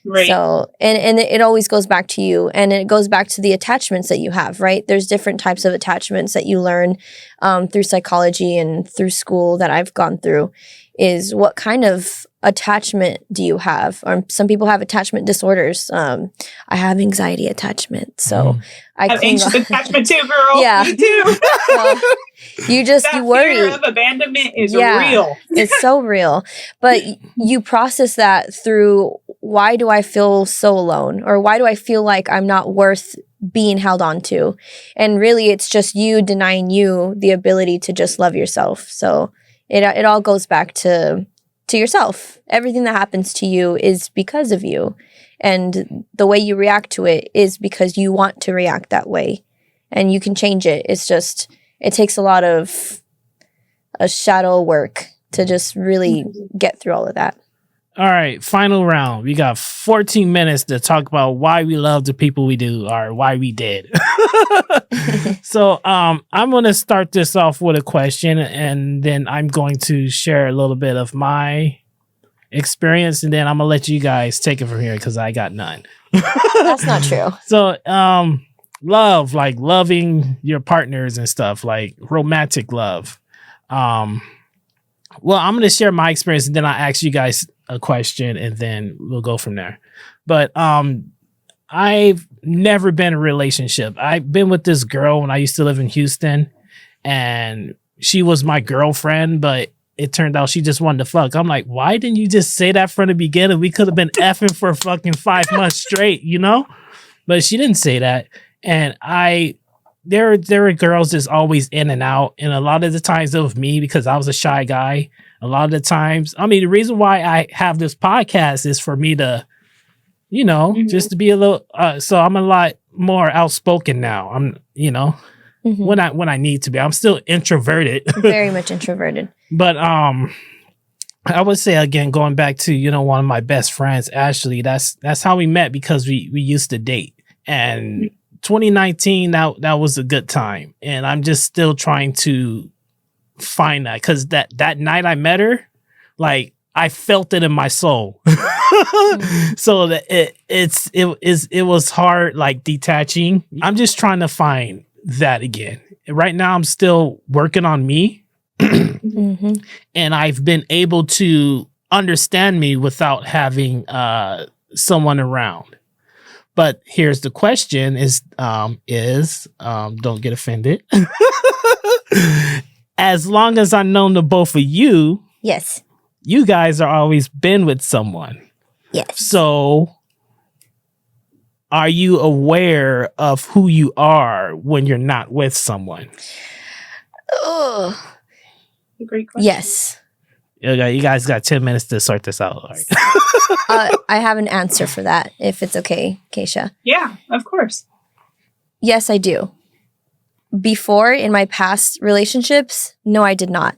Right. So, and it always goes back to you, and it goes back to the attachments that you have, right? There's different types of attachments that you learn through psychology and through school that I've gone through, is what kind of attachment do you have? Or some people have attachment disorders. I have anxiety attachment, so I have anxious attachment too, girl. Yeah, me too. You worry. Fear of abandonment is real. It's so real. But you process that through, why do I feel so alone, or why do I feel like I'm not worth being held on to? And really, it's just you denying you the ability to just love yourself. So it all goes back to yourself. Everything that happens to you is because of you. And the way you react to it is because you want to react that way. And you can change it. It's just, it takes a lot of shadow work to just really get through all of that. All right, final round. We got 14 minutes to talk about why we love the people we do, or why we did. So I'm going to start this off with a question, and then I'm going to share a little bit of my experience, and then I'm going to let you guys take it from here because I got none. That's not true. So love, like loving your partners and stuff, like romantic love. Well, I'm going to share my experience, and then I'll ask you guys a question, and then we'll go from there. But I've never been in a relationship. I've been with this girl when I used to live in Houston, and she was my girlfriend, but it turned out she just wanted to fuck. I'm like, why didn't you just say that from the beginning? We could have been effing for fucking 5 months straight, But she didn't say that. And there were girls that's always in and out, and a lot of the times it was me because I was a shy guy. A lot of the times, the reason why I have this podcast is for me to, just to be a little. So I'm a lot more outspoken now. I'm, when I need to be. I'm still introverted, very much introverted. But I would say again, going back to one of my best friends, Ashley. That's how we met, because we used to date, and 2019 that was a good time, and I'm just still trying to find that, because that night I met her, like, I felt it in my soul. So that it was hard, like, detaching. I'm just trying to find that again. Right now I'm still working on me. And I've been able to understand me without having someone around. But here's the question is don't get offended. As long as I've known the both of you, yes, you guys are always been with someone. Yes. So are you aware of who you are when you're not with someone? Oh, great question. Yes. You guys got 10 minutes to sort this out. All right. I have an answer for that, if it's okay, Keisha. Yeah, of course. Yes, I do. Before, in my past relationships, no, I did not.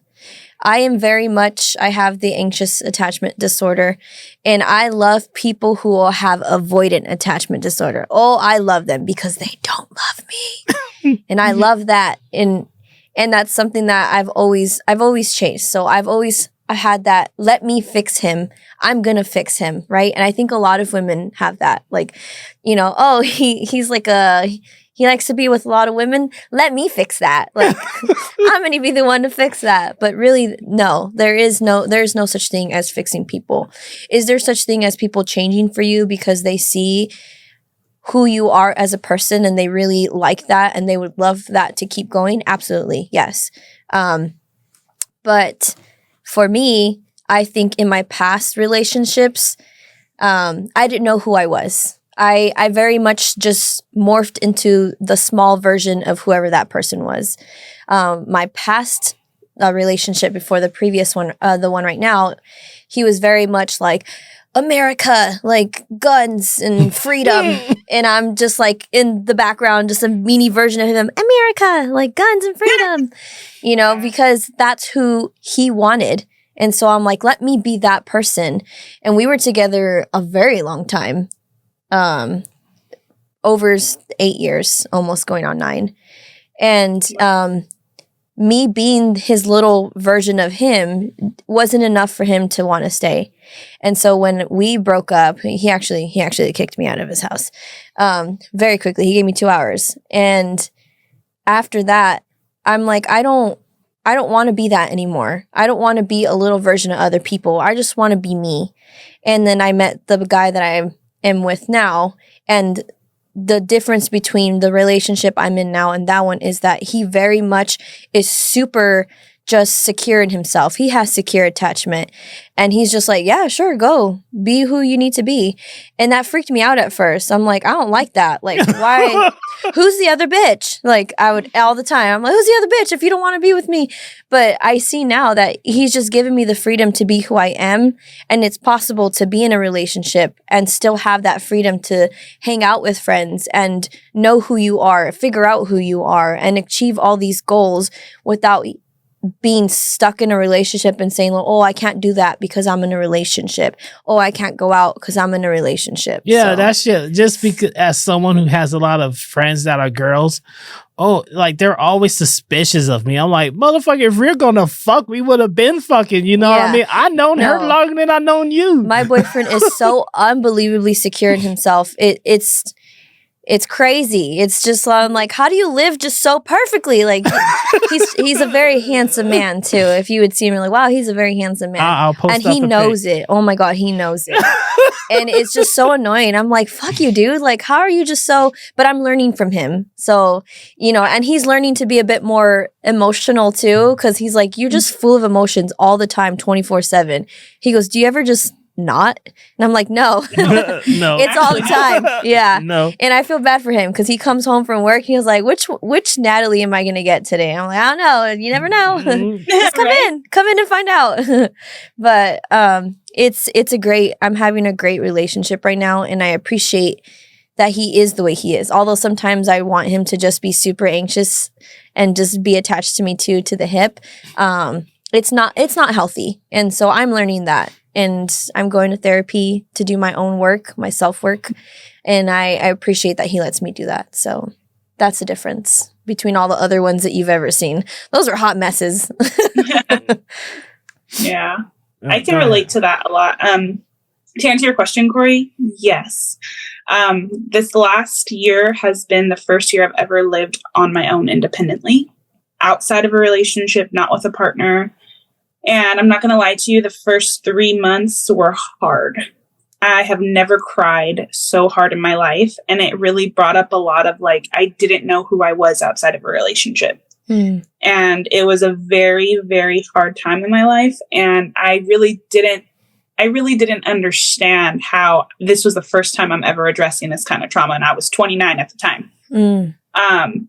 I have the anxious attachment disorder, and I love people who will have avoidant attachment disorder. Oh, I love them because they don't love me. And I love that. And that's something that I've always chased. So I had that, let me fix him. I'm going to fix him. Right. And I think a lot of women have that, like, oh, he's like he likes to be with a lot of women. Let me fix that. Like, I'm going to be the one to fix that. But really, no, there's no such thing as fixing people. Is there such thing as people changing for you because they see who you are as a person and they really like that and they would love that to keep going? Absolutely. Yes. But for me, I think in my past relationships, I didn't know who I was. I very much just morphed into the small version of whoever that person was. My past relationship before the previous one, the one right now, he was very much like, America, like guns and freedom. And I'm just like in the background, just a mini version of him, America, like guns and freedom, because that's who he wanted. And so I'm like, let me be that person. And we were together a very long time. Over 8 years, almost going on 9. And me being his little version of him wasn't enough for him to want to stay. And so when we broke up, he actually kicked me out of his house very quickly. He gave me 2 hours. And after that, I'm like, I don't want to be that anymore. I don't want to be a little version of other people. I just want to be me. And then I met the guy that I am with now, and the difference between the relationship I'm in now and that one is that he very much is super just secure in himself. He has secure attachment, and he's just like, yeah, sure, go be who you need to be. And that freaked me out at first. I'm like, I don't like that. Like, why? Who's the other bitch? Like, I would all the time. I'm like, who's the other bitch if you don't want to be with me? But I see now that he's just given me the freedom to be who I am. And it's possible to be in a relationship and still have that freedom to hang out with friends and know who you are, figure out who you are, and achieve all these goals without being stuck in a relationship and saying, oh, I can't do that because I'm in a relationship. Oh, I can't go out because I'm in a relationship. Yeah, that's shit. Just because, as someone who has a lot of friends that are girls, like they're always suspicious of me. I'm like, motherfucker, if we're gonna fuck, we would have been fucking. You know what I mean? I've known her longer than I've known you. My boyfriend is so unbelievably secure in himself. It's crazy. It's just I'm like, how do you live just so perfectly? Like he's a very handsome man too. If you would see him, you're like, wow, he's a very handsome man. I'll post and he knows it. Oh my God, he knows it. And it's just so annoying. I'm like, fuck you, dude. Like, how are you just so? But I'm learning from him. So, and he's learning to be a bit more emotional too, because he's like, you're just full of emotions all the time, 24/7. He goes, do you ever just not? And I'm like, no. No. It's all the time. Yeah. No. And I feel bad for him because he comes home from work. He was like, which Natalie am I going to get today? I'm like, I don't know. You never know. Just come in and find out. But I'm having a great relationship right now. And I appreciate that he is the way he is. Although sometimes I want him to just be super anxious and just be attached to me too, to the hip. It's not healthy. And so I'm learning that. And I'm going to therapy to do my own work, my self-work. And I appreciate that he lets me do that. So that's the difference between all the other ones that you've ever seen. Those are hot messes. Yeah. I can relate to that a lot. To answer your question, Corey, yes. This last year has been the first year I've ever lived on my own independently, outside of a relationship, not with a partner. And I'm not going to lie to you, the first 3 months were hard. I have never cried so hard in my life. And it really brought up a lot of I didn't know who I was outside of a relationship. And it was a very, very hard time in my life. And I really didn't understand how this was the first time I'm ever addressing this kind of trauma. And I was 29 at the time.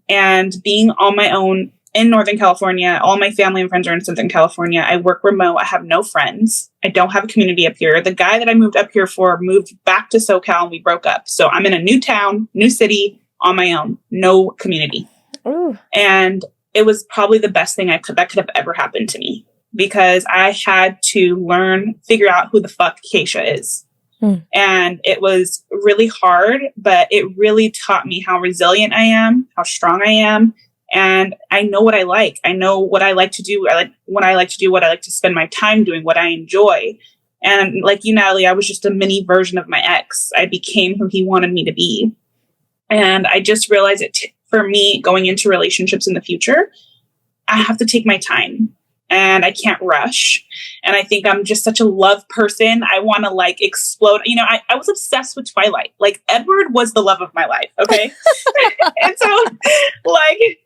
And being on my own in Northern California, all my family and friends are in Southern California. I work remote. I have no friends. I don't have a community up here. The guy that I moved up here for moved back to SoCal and we broke up. So I'm in a new town, new city, on my own, no community. Ooh. And it was probably the best thing that could have ever happened to me, because I had to figure out who the fuck Keisha is. And it was really hard, but it really taught me how resilient I am, how strong I am. And I know what I like. I know what I like to do. I like what I like to do, what I like to spend my time doing, what I enjoy. And like you, Natalie, I was just a mini version of my ex. I became who he wanted me to be. And I just realized for me, going into relationships in the future, I have to take my time. And I can't rush. And I think I'm just such a love person. I want to like explode. You know, I was obsessed with Twilight. Like Edward was the love of my life. Okay. And so like,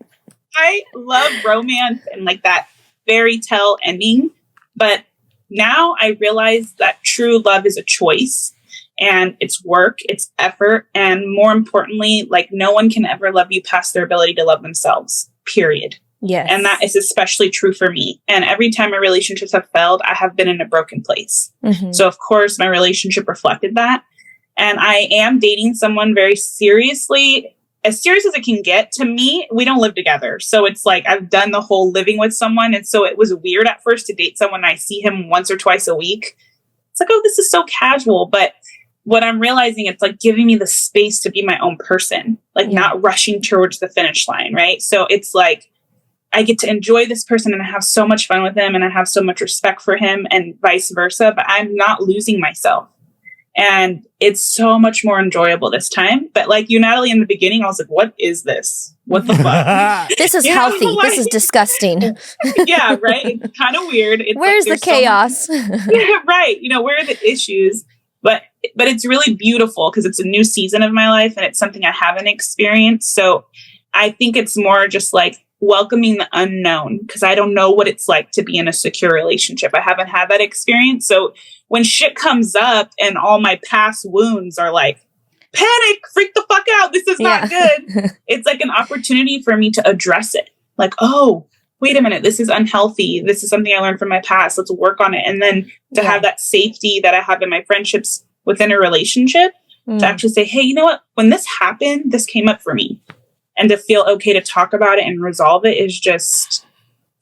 I love romance and like that fairy tale ending. But now I realize that true love is a choice, and it's work, it's effort. And more importantly, like no one can ever love you past their ability to love themselves, period. Yes. And that is especially true for me. And every time my relationships have failed, I have been in a broken place. So of course my relationship reflected that. And I am dating someone very seriously, as serious as it can get. To me, we don't live together. So it's like, I've done the whole living with someone. And so it was weird at first to date someone I see him once or twice a week. It's like, oh, this is so casual. But what I'm realizing, it's like giving me the space to be my own person, like not rushing towards the finish line. Right. So it's like, I get to enjoy this person and I have so much fun with him and I have so much respect for him and vice versa, but I'm not losing myself. And it's so much more enjoyable this time. But like you, Natalie, in the beginning, I was like, what is this? What the fuck? This is healthy. Like, this is disgusting. Yeah, right? It's kind of weird. It's Where's like, the chaos? Yeah, right. You know, where are the issues? But it's really beautiful because it's a new season of my life and it's something I haven't experienced. So I think it's more just like welcoming the unknown, because I don't know what it's like to be in a secure relationship. I haven't had that experience. So when shit comes up and all my past wounds are like, panic, freak the fuck out, this is not good. It's like an opportunity for me to address it. Like, oh, wait a minute, this is unhealthy. This is something I learned from my past. Let's work on it. And then to have that safety that I have in my friendships within a relationship, to actually say, hey, you know what? When this happened, this came up for me. And to feel okay to talk about it and resolve it is just,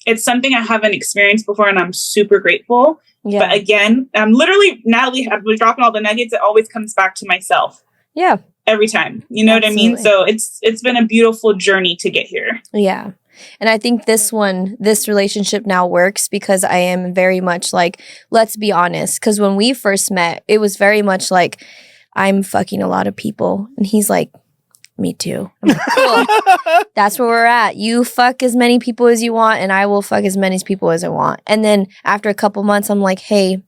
it's something I haven't experienced before. And I'm super grateful. Yeah. But again, I'm literally, Natalie, I'm dropping all the nuggets. It always comes back to myself. Yeah. Every time. You know what I mean? So it's been a beautiful journey to get here. Yeah. And I think this relationship now works because I am very much like, let's be honest. Because when we first met, it was very much like, I'm fucking a lot of people. And he's like, me too. I'm like, cool. That's where we're at. You fuck as many people as you want, and I will fuck as many people as I want. And then after a couple months, I'm like, hey,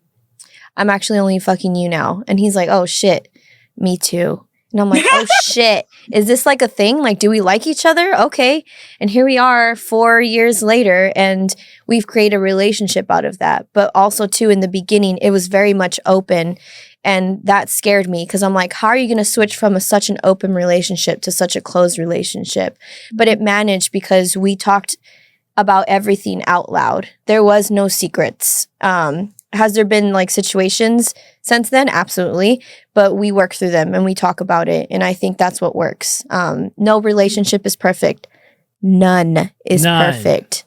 I'm actually only fucking you now. And he's like, oh shit, me too. And I'm like, oh shit, is this like a thing? Like, do we like each other? Okay. And here we are 4 years later, and we've created a relationship out of that. But also too, in the beginning, it was very much open. And that scared me because I'm like, how are you going to switch from such an open relationship to such a closed relationship? But it managed because we talked about everything out loud. There was no secrets. Has there been like situations since then? Absolutely. But we work through them and we talk about it. And I think that's what works. No relationship is perfect. None is perfect.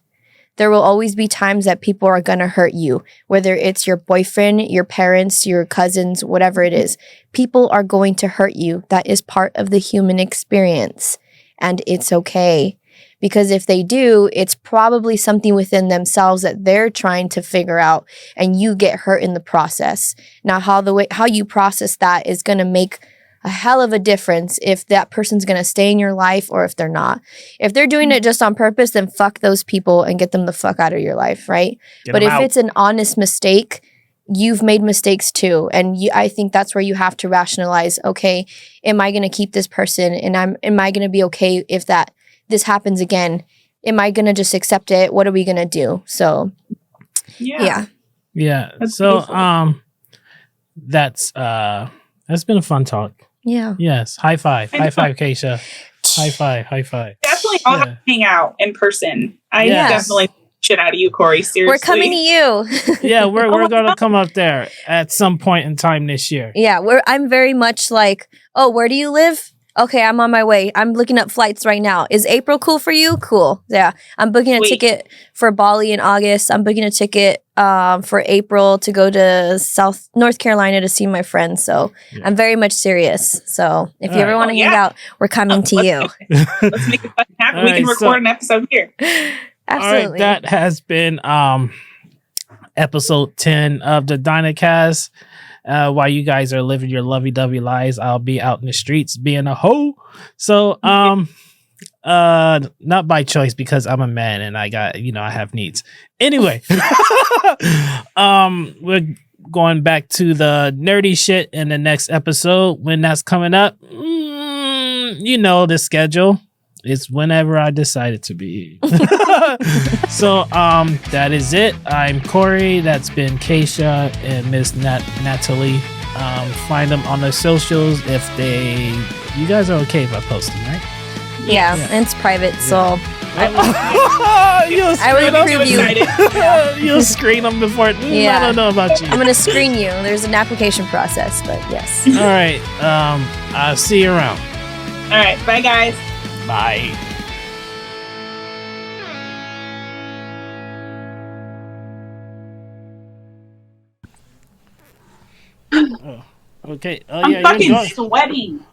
There will always be times that people are going to hurt you, whether it's your boyfriend, your parents, your cousins, whatever it is. People are going to hurt you. That is part of the human experience. And it's okay. Because if they do, it's probably something within themselves that they're trying to figure out, and you get hurt in the process. Now, how you process that is going to make a hell of a difference if that person's going to stay in your life or if they're not. If they're doing it just on purpose, then fuck those people and get them the fuck out of your life, right? But if it's an honest mistake, you've made mistakes too. And I think that's where you have to rationalize, okay, am I going to keep this person? And am I going to be okay if this happens again? Am I going to just accept it? What are we going to do? So, yeah. That's so, that's been a fun talk. Yeah. Yes. High five. High five, Keisha. High five. High five. Definitely all have to hang out in person. I definitely shit out of you, Corey. Seriously. We're coming to you. Yeah, we're gonna come up there at some point in time this year. Yeah, I'm very much like, oh, where do you live? Okay, I'm on my way. I'm looking up flights right now. Is April cool for you? Cool. Yeah. I'm booking a ticket for Bali in August. I'm booking a ticket for April to go to North Carolina to see my friends. So I'm very much serious. So if you ever want to hang out, we're coming to you. Let's make it happen. We can record an episode here. Absolutely. All right, that has been episode 10 of the DYNA CAST. While you guys are living your lovey-dovey lives, I'll be out in the streets being a hoe. So, not by choice because I'm a man and I got, I have needs. Anyway, we're going back to the nerdy shit in the next episode. When that's coming up, the schedule. It's whenever I decide it to be. So, that is it. I'm Corey. That's been Keisha and Miss Natalie. Find them on the socials if you guys are okay by posting, right? Yeah. And it's private, so I would preview. You'll screen them before. Yeah. I don't know about you. I'm gonna screen you. There's an application process, but yes. All right. I'll see you around. All right. Bye, guys. Bye. Oh, okay. Oh, I'm yeah, fucking you're sweating.